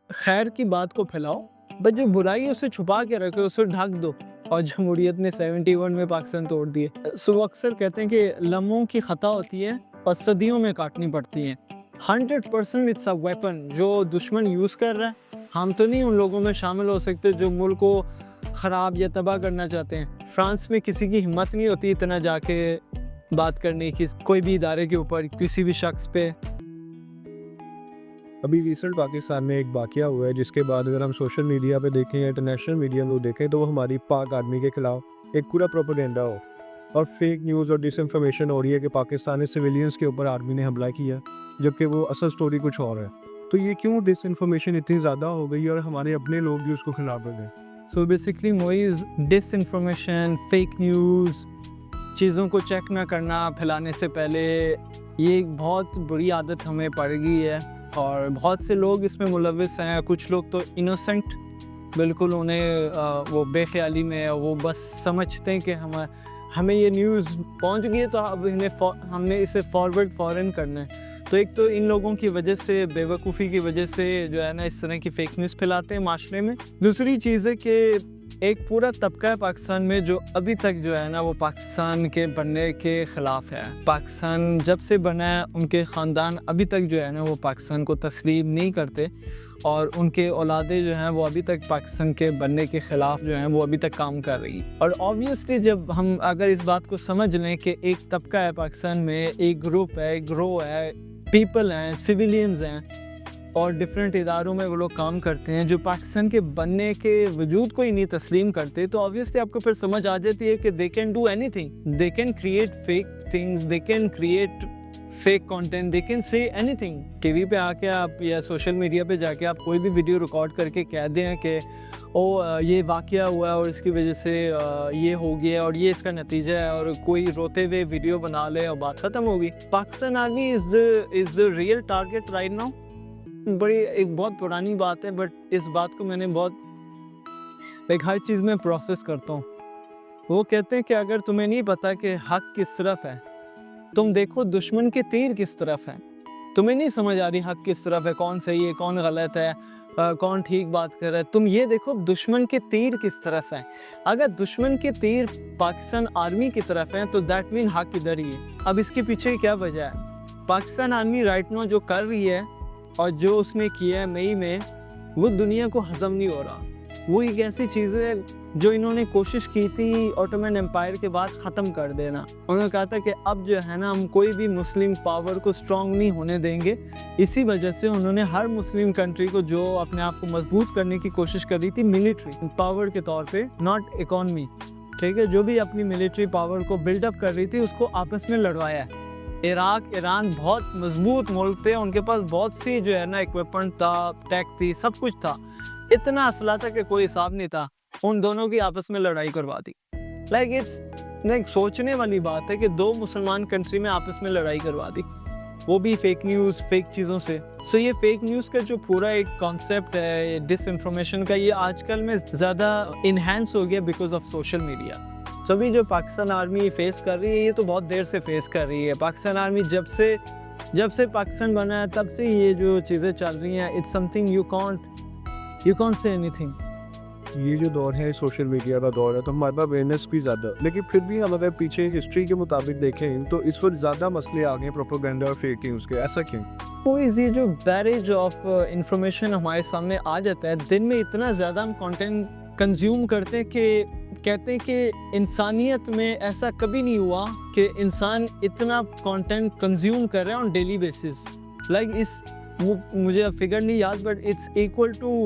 خیر کی بات کو پھیلاؤ، بٹ جو برائی ہے اسے چھپا کے رکھو، اسے ڈھک دو۔ اور جمہوریت نے 71 میں پاکستان توڑ دیے۔ سو اکثر کہتے ہیں کہ لمحوں کی خطا ہوتی ہے اور صدیوں میں کاٹنی پڑتی ہیں۔ 100% اٹس اے ویپن جو دشمن یوز کر رہا ہے۔ ہم تو نہیں ان لوگوں میں شامل ہو سکتے جو ملک کو خراب یا تباہ کرنا چاہتے ہیں۔ فرانس میں کسی کی ہمت نہیں ہوتی اتنا جا کے بات کرنے کی کوئی بھی ادارے کے اوپر، کسی بھی شخص پہ۔ ابھی ریسنٹ پاکستان میں ایک واقعہ ہوا ہے جس کے بعد اگر ہم سوشل میڈیا پہ دیکھیں یا انٹرنیشنل میڈیا میں دیکھیں تو وہ ہماری پاک آرمی کے خلاف ایک پورا پروپیگنڈا ہو اور فیک نیوز اور ڈس انفارمیشن ہو رہی ہے کہ پاکستانی سویلینز کے اوپر آرمی نے حملہ کیا، جبکہ وہ اصل سٹوری کچھ اور ہے۔ تو یہ کیوں ڈس انفارمیشن اتنی زیادہ ہو گئی اور ہمارے اپنے لوگ بھی اس کو خلاف ہو گئے؟ سو بیسکلی موئز ڈس انفارمیشن، فیک نیوز، چیزوں کو چیک نہ کرنا پھیلانے سے پہلے، یہ ایک بہت بری عادت ہمیں پڑ گئی ہے اور بہت سے لوگ اس میں ملوث ہیں۔ کچھ لوگ تو انوسنٹ، بالکل انہیں وہ بے خیالی میں وہ بس سمجھتے ہیں کہ ہمیں یہ نیوز پہنچ گئی ہے تو اب ہم نے اسے فارورڈ فوراً کرنا ہے۔ تو ایک تو ان لوگوں کی وجہ سے، بے وقوفی کی وجہ سے جو ہے نا اس طرح کی فیک نیوز پھیلاتے ہیں معاشرے میں۔ دوسری چیز ہے کہ ایک پورا طبقہ ہے پاکستان میں جو ابھی تک جو ہے نا وہ پاکستان کے بننے کے خلاف ہے۔ پاکستان جب سے بنا ہے ان کے خاندان ابھی تک جو ہے نا وہ پاکستان کو تسلیم نہیں کرتے اور ان کے اولادیں جو ہیں وہ ابھی تک پاکستان کے بننے کے خلاف جو ہیں وہ ابھی تک کام کر رہی ہیں۔ اور obviously جب ہم اگر اس بات کو سمجھ لیں کہ ایک طبقہ ہے پاکستان میں، ایک گروپ ہے، ایک گروہ ہے، پیپل ہیں، سویلینز ہیں اور ڈیفرنٹ اداروں میں وہ لوگ کام کرتے ہیں جو پاکستان کے بننے کے وجود کو ہی نہیں تسلیم کرتے، تو obviously آپ کو پھر سمجھ آ جاتی ہے کہ they can do anything, they can create fake things, they can create fake content, they can say anything۔ T V پہ آ کے آپ یا سوشل میڈیا پہ جا کے آپ کوئی بھی ویڈیو ریکارڈ کر کے کہہ دیں کہ یہ واقعہ ہوا ہے اور اس کی وجہ سے یہ ہو گیا اور یہ اس کا نتیجہ ہے، اور کوئی روتے ہوئے ویڈیو بنا لے اور بات ختم ہوگی۔ Pakistan army is the real target right now۔ بڑی ایک بہت پرانی بات ہے، بٹ اس بات کو میں نے بہت ہر چیز میں پروسیس کرتا ہوں۔ وہ کہتے ہیں کہ اگر تمہیں نہیں پتا کہ حق کس طرف ہے، تم دیکھو دشمن کے تیر کس طرف ہیں۔ تمہیں نہیں سمجھ آ رہی حق کس طرف ہے، کون صحیح ہے، کون غلط ہے، کون ٹھیک بات کر رہا ہے، تم یہ دیکھو دشمن کے تیر کس طرف ہیں۔ اگر دشمن کے تیر پاکستان آرمی کی طرف ہیں تو دیٹ مین حق ادھر ہی ہے۔ اب اس کے پیچھے کیا وجہ ہے؟ پاکستان آرمی رائٹ ناؤ جو کر رہی ہے اور جو اس نے کیا ہے مئی میں، وہ دنیا کو ہضم نہیں ہو رہا۔ وہ ایک ایسی چیز ہے جو انہوں نے کوشش کی تھی اوٹومن امپائر کے بعد ختم کر دینا۔ انہوں نے کہا تھا کہ اب جو ہے نا ہم کوئی بھی مسلم پاور کو سٹرونگ نہیں ہونے دیں گے۔ اسی وجہ سے انہوں نے ہر مسلم کنٹری کو جو اپنے آپ کو مضبوط کرنے کی کوشش کر رہی تھی ملٹری پاور کے طور پہ، ناٹ اکانومی، ٹھیک ہے، جو بھی اپنی ملٹری پاور کو بلڈ اپ کر رہی تھی اس کو آپس میں لڑوایا ہے۔ عراق، ایران بہت مضبوط ملک تھے، ان کے پاس بہت سی جو ہے نا اکوپمنٹ تھا، ٹیک تھی، سب کچھ تھا، اتنا اسلحہ تھا کہ کوئی حساب نہیں تھا، ان دونوں کی آپس میں لڑائی کروا دی۔ ایک سوچنے والی بات ہے کہ دو مسلمان کنٹری میں آپس میں لڑائی کروا دی، وہ بھی فیک نیوز، فیک چیزوں سے۔ سو یہ فیک نیوز کا جو پورا ایک کانسیپٹ ہے ڈس انفارمیشن کا، یہ آج کل میں زیادہ انہینس ہو گیا بیکاز آف سوشل میڈیا۔ سبھی جو پاکستان آرمی فیس کر رہی ہے یہ تو بہت دیر سے فیس کر رہی ہے۔ پاکستان آرمی جب سے پاکستان بنا ہے تب سے یہ جو چیزیں چل رہی ہیں، it's something you can't say anything. یہ جو دور ہے سوشل میڈیا کا دور ہے تو ہمارے پاس اویئرنیس بھی زیادہ، لیکن پھر بھی ہم اگر پیچھے ہسٹری کے مطابق دیکھیں تو اس وقت زیادہ مسئلے آ گئے پروپیگنڈا اور فیک نیوز کے، ایسا کیوں؟ یہ جو بیریج آف انفارمیشن ہمارے سامنے آ جاتا ہے، دن میں اتنا زیادہ ہم کانٹینٹ کنزیوم کرتے ہیں کہ کہتے ہیں کہ انسانیت میں ایسا کبھی نہیں ہوا کہ انسان اتنا کانٹینٹ کنزیوم کر رہا ہے آن ڈیلی بیسس۔ مجھے فگر نہیں یاد، but it's equal to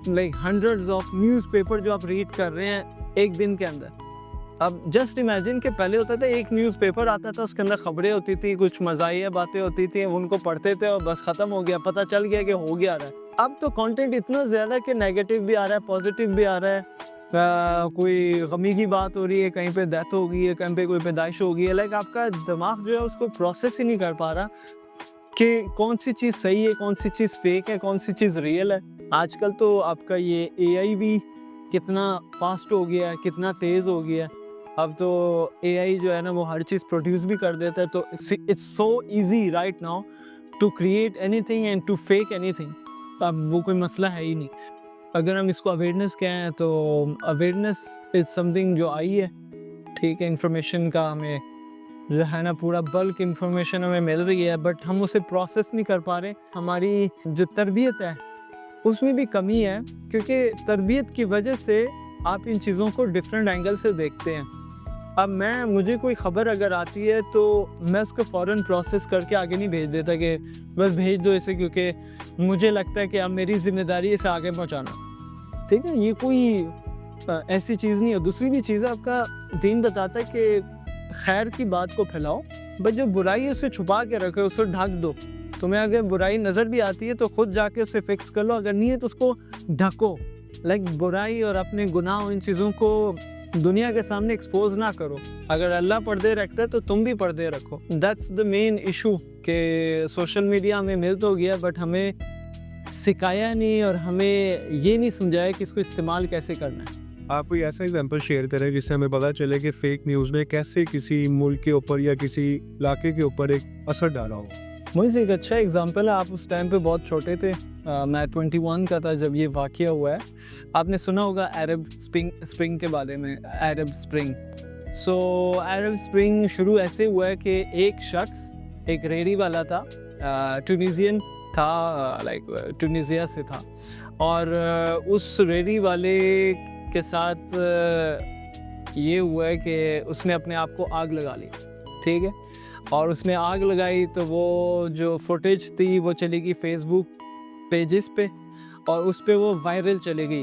hundreds of newspaper جو آپ ریڈ کر رہے ہیں ایک دن کے اندر۔ اب جسٹ امیجن کہ پہلے ہوتا تھا ایک نیوز پیپر آتا تھا، اس کے اندر خبریں ہوتی تھی، کچھ مزاحیہ باتیں ہوتی تھیں، ان کو پڑھتے تھے اور بس ختم ہو گیا، پتہ چل گیا کہ ہو گیا رہا ہے۔ اب تو کانٹینٹ اتنا زیادہ کہ نیگیٹو بھی آ رہا ہے، پازیٹیو بھی آ رہا ہے، کوئی غمی کی بات ہو رہی ہے، کہیں پہ ڈیتھ ہو گئی ہے، کہیں پہ کوئی پیدائش ہو گئی ہے، آپ کا دماغ جو ہے اس کو پروسیس ہی نہیں کر پا رہا کہ کون سی چیز صحیح ہے، کون سی چیز فیک ہے، کون سی چیز ریئل ہے۔ آج کل تو آپ کا یہ اے آئی بھی کتنا فاسٹ ہو گیا ہے، کتنا تیز ہو گیا ہے۔ اب تو اے آئی جو ہے نا وہ ہر چیز پروڈیوس بھی کر دیتا ہے، تو it's so easy right now to create anything and to fake anything. اب وہ کوئی مسئلہ ہے ہی نہیں. اگر ہم اس کو اویئرنیس کہیں تو اویئرنیس از سم تھنگ جو آئی ہے, ٹھیک ہے, انفارمیشن کا ہمیں جو ہے نا پورا بلک انفارمیشن ہمیں مل رہی ہے, بٹ ہم اسے پروسیس نہیں کر پا رہے. ہماری جو تربیت ہے اس میں بھی کمی ہے, کیونکہ تربیت کی وجہ سے آپ ان چیزوں کو ڈفرینٹ اینگل سے دیکھتے ہیں. اب مجھے کوئی خبر اگر آتی ہے تو میں اس کو فوراً پروسیس کر کے آگے نہیں بھیج دیتا کہ بس بھیج دو اسے, کیونکہ مجھے لگتا ہے کہ اب میری ذمہ داری ہے اسے آگے پہنچانا, ٹھیک ہے. یہ کوئی ایسی چیز نہیں ہے. دوسری بھی چیز ہے, آپ کا دین بتاتا ہے کہ خیر کی بات کو پھیلاؤ, بٹ جو برائی ہے اسے چھپا کے رکھو, اسے ڈھک دو. تمہیں اگر برائی نظر بھی آتی ہے تو خود جا کے اسے فکس کر لو, اگر نہیں ہے تو اس کو ڈھکو. برائی اور اپنے گناہ ان چیزوں کو دنیا کے سامنے ایکسپوز نہ کرو. اگر اللہ پردے رکھتا ہے تو تم بھی پردے رکھو. دیٹس دا مین ایشو, کہ سوشل میڈیا ہمیں مل تو گیا بٹ ہمیں سکھایا نہیں اور ہمیں یہ نہیں سمجھایا کہ اس کو استعمال کیسے کرنا ہے. آپ کوئی ایسا ایگزامپل شیئر کریں جس سے ہمیں پتہ چلے کہ فیک نیوز نے کیسے کسی ملک کے اوپر یا کسی علاقے کے اوپر ایک اثر ڈالا ہو. مجھے سے ایک اچھا ایگزامپل ہے. آپ اس ٹائم پہ بہت چھوٹے تھے, میں 21 کا تھا جب یہ واقعہ ہوا ہے. آپ نے سنا ہوگا عرب اسپرنگ کے بارے میں, عرب اسپرنگ. سو عرب اسپرنگ شروع ایسے ہوا ہے کہ ایک شخص, ایک ریڑھی والا تھا, ٹونیزین تھا, لائک ٹونیزیا سے تھا, اور اس ریڑھی والے کے ساتھ یہ ہوا ہے کہ اس نے اپنے آپ کو آگ لگا لی, ٹھیک ہے. اور اس نے آگ لگائی تو وہ جو فوٹیج تھی وہ چلی گئی فیس بک پیجز پہ, اور اس پہ وہ وائرل چلے گئی.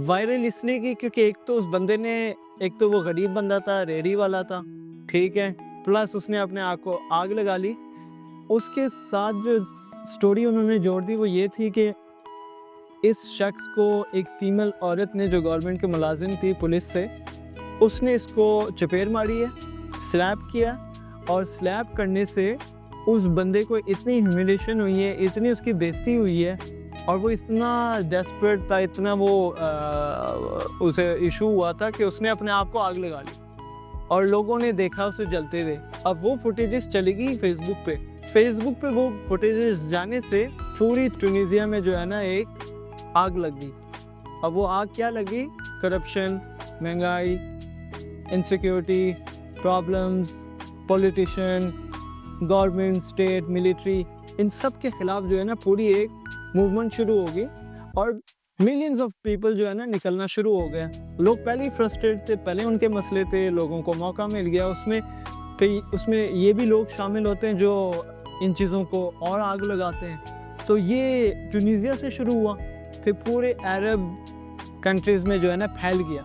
وائرل اس لیے کی کیونکہ ایک تو اس بندے نے, ایک تو وہ غریب بندہ تھا, ریڑھی والا تھا, ٹھیک ہے, پلس اس نے اپنے آپ کو آگ لگا لی. اس کے ساتھ جو سٹوری انہوں نے جوڑ دی وہ یہ تھی کہ اس شخص کو ایک فیمیل عورت نے, جو گورنمنٹ کے ملازم تھی پولیس سے, اس نے اس کو چپیڑ ماری ہے, سلیپ کیا, اور سلیپ کرنے سے اس بندے کو اتنی ہیومیلیشن ہوئی ہے, اتنی اس کی بےزتی ہوئی ہے, اور وہ اتنا ڈیسپریٹ تھا, اتنا وہ اسے ایشو ہوا تھا کہ اس نے اپنے آپ کو آگ لگا لی, اور لوگوں نے دیکھا اسے جلتے ہوئے. اب وہ فوٹیجز چلی گئی فیس بک پہ وہ فوٹیجز جانے سے پوری ٹونیزیا میں جو ہے نا ایک آگ لگ گئی. اب وہ آگ کیا لگی؟ کرپشن, مہنگائی, insecurity, problems, politician, government, state, military, ان سب کے خلاف جو ہے نا پوری ایک موومنٹ شروع ہوگی, اور ملینز آف پیپل جو ہے نا نکلنا شروع ہو گئے. لوگ پہلے ہی فرسٹریٹ تھے, پہلے ان کے مسئلے تھے, لوگوں کو موقع مل گیا. اس میں یہ بھی لوگ شامل ہوتے ہیں جو ان چیزوں کو اور آگ لگاتے ہیں. تو یہ ٹونیزیا سے شروع ہوا, پھر پورے عرب کنٹریز میں جو ہے نا پھیل گیا,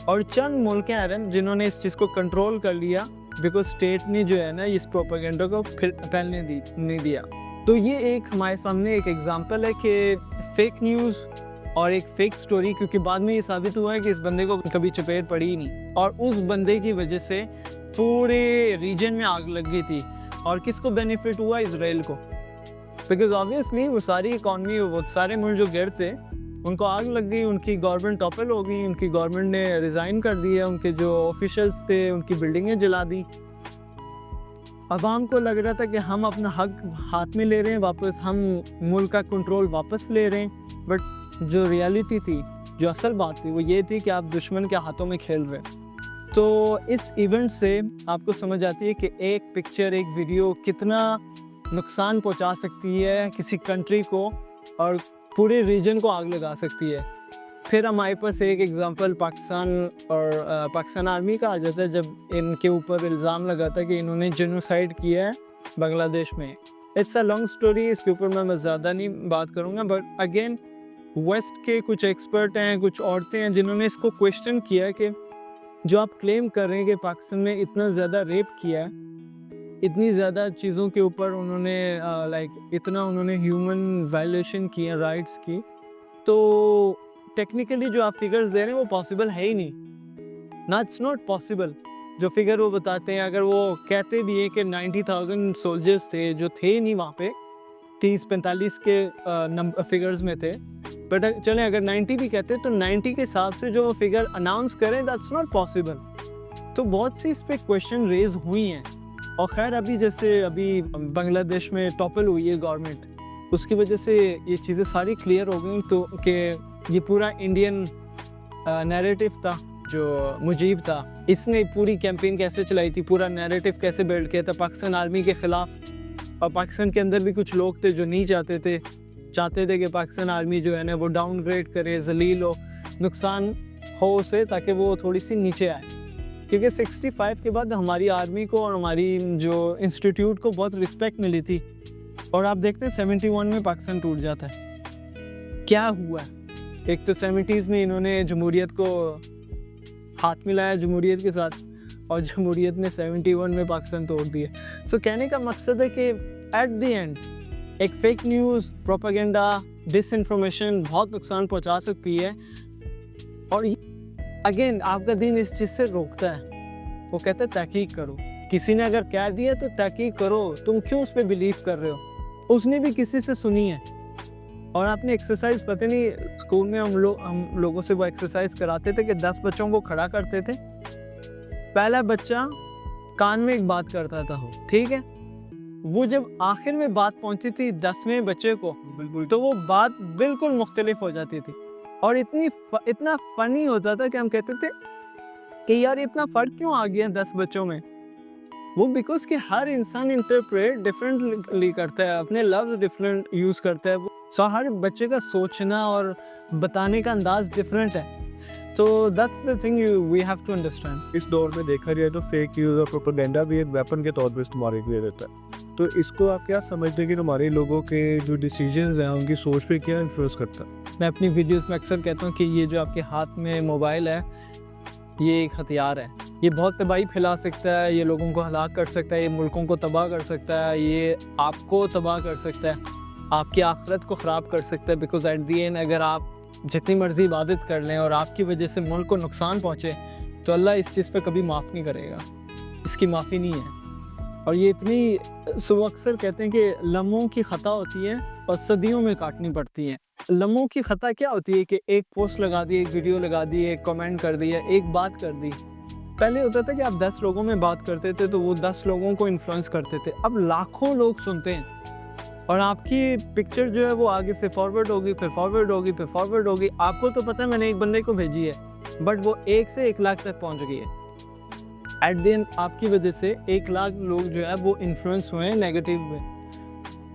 اور چند ملک ہیں عرب جنہوں نے اس چیز کو کنٹرول کر لیا, بیکاز اسٹیٹ نے جو ہے نا اس پروپیگنڈا کو پھیلنے نہیں دیا. تو یہ ایک ہمارے سامنے ایک ایگزامپل ہے کہ فیک نیوز اور ایک فیک سٹوری, کیونکہ بعد میں یہ ثابت ہوا ہے کہ اس بندے کو کبھی چپیڑ پڑی ہی نہیں, اور اس بندے کی وجہ سے پورے ریجن میں آگ لگ گئی تھی. اور کس کو بینیفٹ ہوا؟ اسرائیل کو, بیکاز آبویسلی وہ ساری اکانومی, وہ سارے ملک جو گر تھے ان کو آگ لگ گئی, ان کی گورنمنٹ ٹاپل ہو گئی, ان کی گورنمنٹ نے ریزائن کر دیا, ان کے جو آفیشلز تھے ان کی بلڈنگیں جلا دی. عوام کو لگ رہا تھا کہ ہم اپنا حق ہاتھ میں لے رہے ہیں واپس, ہم ملک کا کنٹرول واپس لے رہے ہیں, بٹ جو ریالٹی تھی, جو اصل بات تھی وہ یہ تھی کہ آپ دشمن کے ہاتھوں میں کھیل رہے ہیں. تو اس ایونٹ سے آپ کو سمجھ آتی ہے کہ ایک پکچر, ایک ویڈیو کتنا نقصان پہنچا سکتی ہے کسی کنٹری کو, اور پورے ریجن کو آگ لگا سکتی ہے. پھر ہمارے پاس ایک ایگزامپل پاکستان اور پاکستان آرمی کا آ جاتا ہے, جب ان کے اوپر الزام لگا تھا کہ انہوں نے جینوسائیڈ کیا ہے بنگلہ دیش میں. اٹس اے لانگ سٹوری, اس کے اوپر میں زیادہ نہیں بات کروں گا, بٹ اگین ویسٹ کے کچھ ایکسپرٹ ہیں, کچھ عورتیں ہیں جنہوں نے اس کو کویشچن کیا کہ جو آپ کلیم کر رہے ہیں کہ پاکستان نے اتنا زیادہ ریپ کیا ہے, اتنی زیادہ چیزوں کے اوپر انہوں نے اتنا انہوں نے ہیومن وائلیشن کی ہے, رائٹس کی, تو ٹیکنیکلی جو آپ فگرز دے رہے ہیں وہ پاسبل ہے ہی نہیں. It's not possible. جو فگر وہ بتاتے ہیں, اگر وہ کہتے بھی ہیں کہ 90,000 سولجرز تھے, جو تھے نہیں وہاں پہ, 30-45 کے فگرز میں تھے, بٹ چلیں اگر 90 بھی کہتے تو 90 کے حساب سے جو فگر اناؤنس کریں دیٹس ناٹ پاسبل. تو بہت سی اس پہ کویشچن ریز ہوئی ہیں. اور خیر ابھی جیسے ابھی بنگلہ دیش میں ٹاپل ہوئی ہے گورنمنٹ, اس کی وجہ سے یہ چیزیں ساری کلیئر ہو گئیں تو کہ یہ پورا انڈین نیریٹو تھا جو مجیب تھا، اس نے پوری کیمپین کیسے چلائی تھی، پورا نیریٹو کیسے بلڈ کیا تھا پاکستان آرمی کے خلاف. اور پاکستان کے اندر بھی کچھ لوگ تھے جو نہیں چاہتے تھے کہ پاکستان آرمی جو ہے نا وہ ڈاؤن گریڈ کرے، ذلیل ہو، نقصان ہو اسے، تاکہ وہ تھوڑی سی نیچے آئے. کیونکہ 65 کے بعد ہماری آرمی کو اور ہماری جو انسٹیٹیوٹ کو بہت رسپیکٹ ملی تھی، اور آپ دیکھتے ہیں 71 میں پاکستان ٹوٹ جاتا ہے. کیا ہوا ہے؟ ایک تو 70s میں انہوں نے جمہوریت کو ہاتھ ملایا جمہوریت کے ساتھ، اور جمہوریت نے 71 میں پاکستان توڑ دیا. سو کہنے کا مقصد ہے کہ ایٹ دی اینڈ ایک فیک نیوز، پروپیگنڈا، ڈس انفارمیشن بہت نقصان پہنچا سکتی ہے. اور اگین آپ کا دین اس چیز سے روکتا ہے، وہ کہتا ہے تحقیق کرو. کسی نے اگر کہہ دیا تو تحقیق کرو، تم کیوں اس پہ بلیو کر رہے ہو؟ اس نے بھی کسی سے سنی ہے. اور آپ نے ایکسرسائز پتہ نہیں اسکول میں ہم لوگوں سے وہ ایکسرسائز کراتے تھے کہ 10 بچوں کو کھڑا کرتے تھے، پہلا بچہ کان میں ایک بات کرتا تھا، ٹھیک ہے، وہ جب آخر میں بات پہنچتی تھی 10ویں بچے کو تو وہ بات بالکل مختلف ہو جاتی تھی. اور اتنا فنی ہوتا تھا کہ ہم کہتے تھے کہ یار اتنا فرق کیوں آ گیا 10 بچوں میں؟ وہ بیکاز کہ ہر انسان انٹرپریٹ ڈفرینٹلی کرتا ہے، اپنے لفظ ڈفرینٹ یوز کرتا ہے. سو ہر بچے کا سوچنا اور بتانے کا انداز ڈفرینٹ ہے. تو that's the thing we have to understand. اس دور میں دیکھا جائے تو فیک نیوز اور پروپیگنڈا بھی ایک ویپن کے طور پہ استعمال کیا جاتا ہے. تو اس کو آپ کیا سمجھتے ہیں کہ ہمارے لوگوں کے جو ڈیسیجنز ہیں ان کی سوچ پہ کیا انفلوئنس کرتا ہے؟ میں اپنی ویڈیوز میں اکثر کہتا ہوں کہ یہ جو آپ کے ہاتھ میں موبائل ہے یہ ایک ہتھیار ہے. یہ بہت تباہی پھیلا سکتا ہے، یہ لوگوں کو ہلاک کر سکتا ہے، یہ ملکوں کو تباہ کر سکتا ہے، یہ آپ کو تباہ کر سکتا ہے، آپ کی آخرت کو خراب کر سکتا ہے. بیکاز ایٹ دی اینڈ اگر آپ جتنی مرضی عبادت کر لیں اور آپ کی وجہ سے ملک کو نقصان پہنچے تو اللہ اس چیز پہ کبھی معاف نہیں کرے گا، اس کی معافی نہیں ہے. اور یہ اتنی اکثر کہتے ہیں کہ لمحوں کی خطا ہوتی ہے اور صدیوں میں کاٹنی پڑتی ہے. لمحوں کی خطا کیا ہوتی ہے کہ ایک پوسٹ لگا دی، ایک ویڈیو لگا دی، ایک کمنٹ کر دیا، ایک بات کر دی. پہلے ہوتا تھا کہ آپ 10 لوگوں میں بات کرتے تھے تو وہ 10 لوگوں کو انفلوئنس کرتے تھے. اب لاکھوں لوگ سنتے ہیں اور آپ کی پکچر جو ہے وہ آگے سے فارورڈ ہوگی، پھر فارورڈ ہوگی، پھر فارورڈ ہوگی. آپ کو تو پتہ ہے میں نے ایک بندے کو بھیجی ہے، بٹ وہ 1 سے 1 لاکھ تک پہنچ گئی ہے. ایٹ دی اینڈ آپ کی وجہ سے 1 لاکھ لوگ جو ہے وہ انفلوئنس ہوئے ہیں نیگیٹو میں.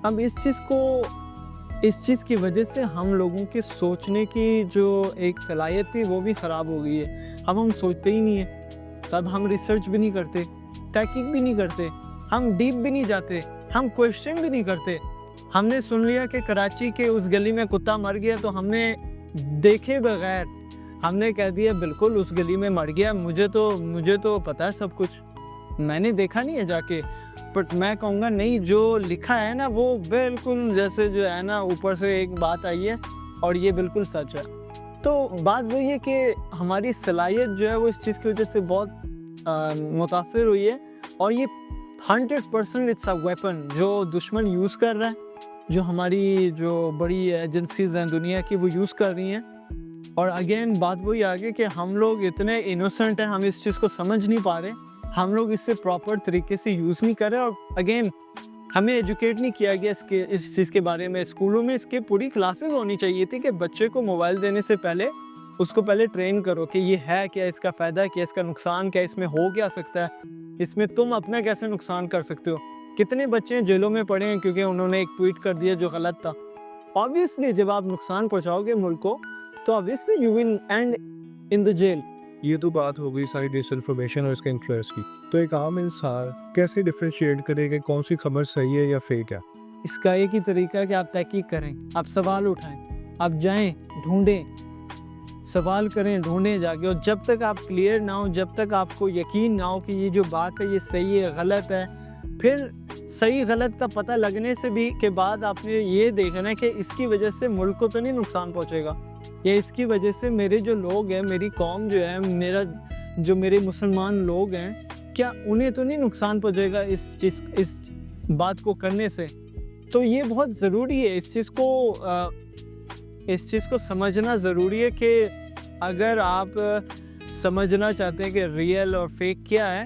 اب اس چیز کی وجہ سے ہم لوگوں کے سوچنے کی جو ایک صلاحیت تھی وہ بھی خراب ہو گئی ہے. اب ہم سوچتے ہی نہیں ہیں، تب ہم ریسرچ بھی نہیں کرتے، تحقیق بھی نہیں کرتے، ہم ڈیپ بھی نہیں جاتے، ہم کویشچن بھی نہیں کرتے. ہم نے سن لیا کہ کراچی کے اس گلی میں کتا مر گیا تو ہم نے دیکھے بغیر ہم نے کہہ دیا بالکل اس گلی میں مر گیا، مجھے تو پتہ ہے سب کچھ، میں نے دیکھا نہیں ہے جا کے. بٹ میں کہوں گا نہیں، جو لکھا ہے نا وہ بالکل جیسے جو ہے نا اوپر سے ایک بات آئی ہے اور یہ بالکل سچ ہے. تو بات وہی ہے کہ ہماری صلاحیت جو ہے وہ اس چیز کی وجہ سے بہت متاثر ہوئی ہے. اور یہ 100% اٹس اے ویپن جو دشمن یوز کر رہا ہے، جو ہماری جو بڑی ایجنسیز ہیں دنیا کی وہ یوز کر رہی ہیں. اور اگین بات وہی آگے کہ ہم لوگ اتنے انوسنٹ ہیں، ہم اس چیز کو سمجھ نہیں پا رہے، ہم لوگ اسے پراپر طریقے سے یوز نہیں کر رہے. اور اگین ہمیں ایجوکیٹ نہیں کیا گیا اس چیز کے بارے میں. اسکولوں میں اس کے پوری کلاسز ہونی چاہیے تھی کہ بچے کو موبائل دینے سے پہلے اس کو پہلے ٹرین کرو کہ یہ ہے کیا، اس کا فائدہ کیا، اس کا نقصان کیا، اس میں ہو کیا سکتا ہے، اس میں تم اپنا کیسے نقصان کر سکتے ہو. کتنے بچے جیلوں میں پڑے ہیں کیونکہ انہوں نے ایک ٹویٹ کر دیا جو غلط تھا. obviously جب آپ نقصان پہنچاؤ گے ملک کو تو obviously you will end in the jail. یہ تو بات ہو گئی ساری ڈس انفارمیشن اور اس کے انفلوئنس کی. تو ایک عام انسان کیسے ڈفرینشیٹ کرے کہ کون سی خبر صحیح ہے یا فیک ہے؟ اس کا ایک ہی طریقہ ہے کہ آپ تحقیق کریں، آپ سوال اٹھائیں، آپ جائیں ڈھونڈیں، سوال کریں، ڈھونڈیں جا کے. اور جب تک آپ کلیئر نہ ہو، جب تک آپ کو یقین نہ ہو کہ یہ جو بات ہے یہ صحیح ہے غلط ہے، پھر صحیح غلط کا پتہ لگنے سے بھی کے بعد آپ نے یہ دیکھنا ہے کہ اس کی وجہ سے ملک کو تو نہیں نقصان پہنچے گا، یا اس کی وجہ سے میرے جو لوگ ہیں، میری قوم جو ہے، میرے مسلمان لوگ ہیں، کیا انہیں تو نہیں نقصان پہنچے گا اس بات کو کرنے سے. تو یہ بہت ضروری ہے، اس چیز کو سمجھنا ضروری ہے کہ اگر آپ سمجھنا چاہتے ہیں کہ ریئل اور فیک کیا ہے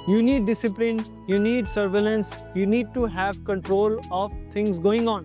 you need discipline, you need surveillance, you need to have control of things going on.